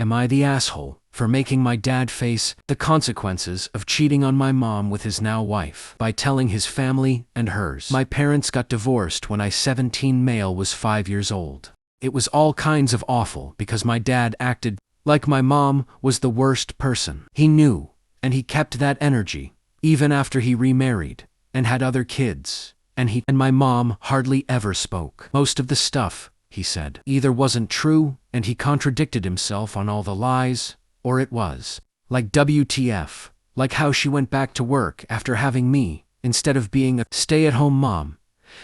Am I the asshole for making my dad face the consequences of cheating on my mom with his now wife by telling his family and hers? My parents got divorced when I 17 male was 5 years old. It was all kinds of awful because my dad acted like my mom was the worst person. He knew, and he kept that energy, even after he remarried and had other kids, and my mom hardly ever spoke. Most of the stuff he said either wasn't true and he contradicted himself on all the lies, or it was like WTF, like how she went back to work after having me instead of being a stay-at-home mom,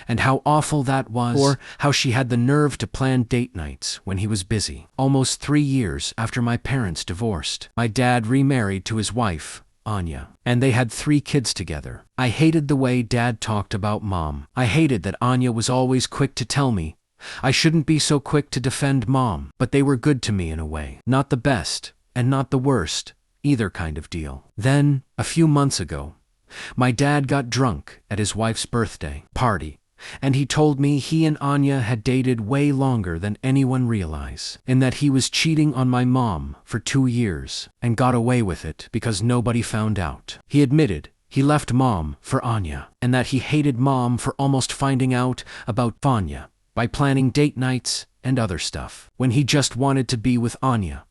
and how awful that was, or how she had the nerve to plan date nights when he was busy. Almost 3 years after my parents divorced, my dad remarried to his wife, Anya, and they had 3 kids together. I hated the way Dad talked about Mom. I hated that Anya was always quick to tell me I shouldn't be so quick to defend Mom, but they were good to me in a way. Not the best, and not the worst, either kind of deal. Then, a few months ago, my dad got drunk at his wife's birthday party, and he told me he and Anya had dated way longer than anyone realized, and that he was cheating on my mom for 2 years and got away with it because nobody found out. He admitted he left Mom for Anya, and that he hated Mom for almost finding out about Anya by planning date nights and other stuff, when he just wanted to be with Anya.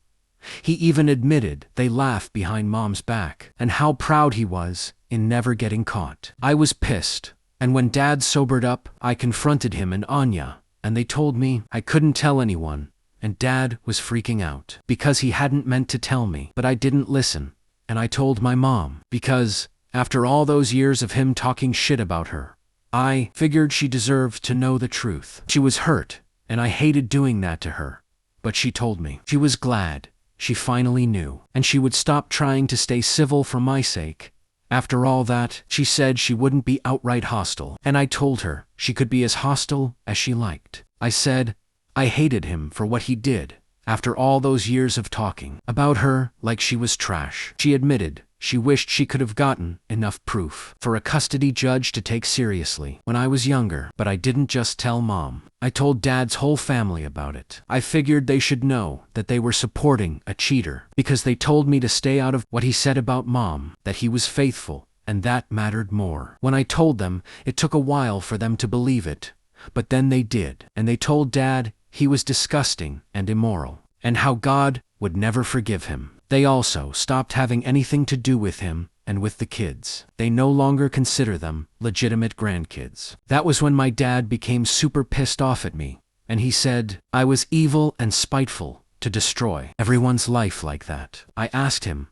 He even admitted they laughed behind Mom's back, and how proud he was in never getting caught. I was pissed, and when Dad sobered up, I confronted him and Anya, and they told me I couldn't tell anyone, and Dad was freaking out because he hadn't meant to tell me. But I didn't listen, and I told my mom, because after all those years of him talking shit about her, I figured she deserved to know the truth. She was hurt, and I hated doing that to her, but she told me she was glad she finally knew, and she would stop trying to stay civil for my sake. After all that, she said she wouldn't be outright hostile, and I told her she could be as hostile as she liked. I said I hated him for what he did after all those years of talking about her like she was trash. She admitted she wished she could have gotten enough proof for a custody judge to take seriously when I was younger, but I didn't just tell Mom. I told Dad's whole family about it. I figured they should know that they were supporting a cheater because they told me to stay out of what he said about Mom, that he was faithful, and that mattered more. When I told them, it took a while for them to believe it, but then they did, and they told Dad he was disgusting and immoral, and how God would never forgive him. They also stopped having anything to do with him and with the kids. They no longer consider them legitimate grandkids. That was when my dad became super pissed off at me, and he said I was evil and spiteful to destroy everyone's life like that. I asked him,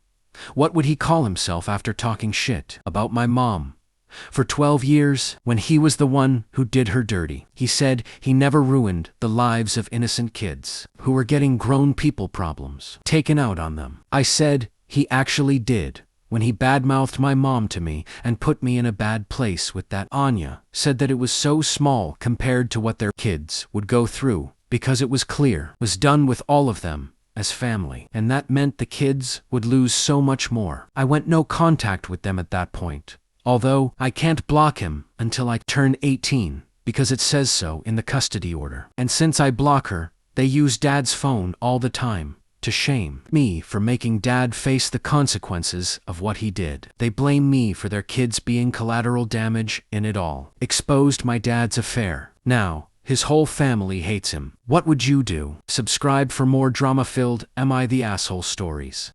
what would he call himself after talking shit about my mom for 12 years when he was the one who did her dirty? He said he never ruined the lives of innocent kids who were getting grown people problems taken out on them. I said he actually did when he badmouthed my mom to me and put me in a bad place with that. Anya said that it was so small compared to what their kids would go through because it was clear it was done with all of them as family, and that meant the kids would lose so much more. I went no contact with them at that point, although I can't block him until I turn 18 because it says so in the custody order. And since I block her, they use Dad's phone all the time to shame me for making Dad face the consequences of what he did. They blame me for their kids being collateral damage in it all. Exposed my dad's affair. Now, his whole family hates him. What would you do? Subscribe for more drama-filled Am I the Asshole stories.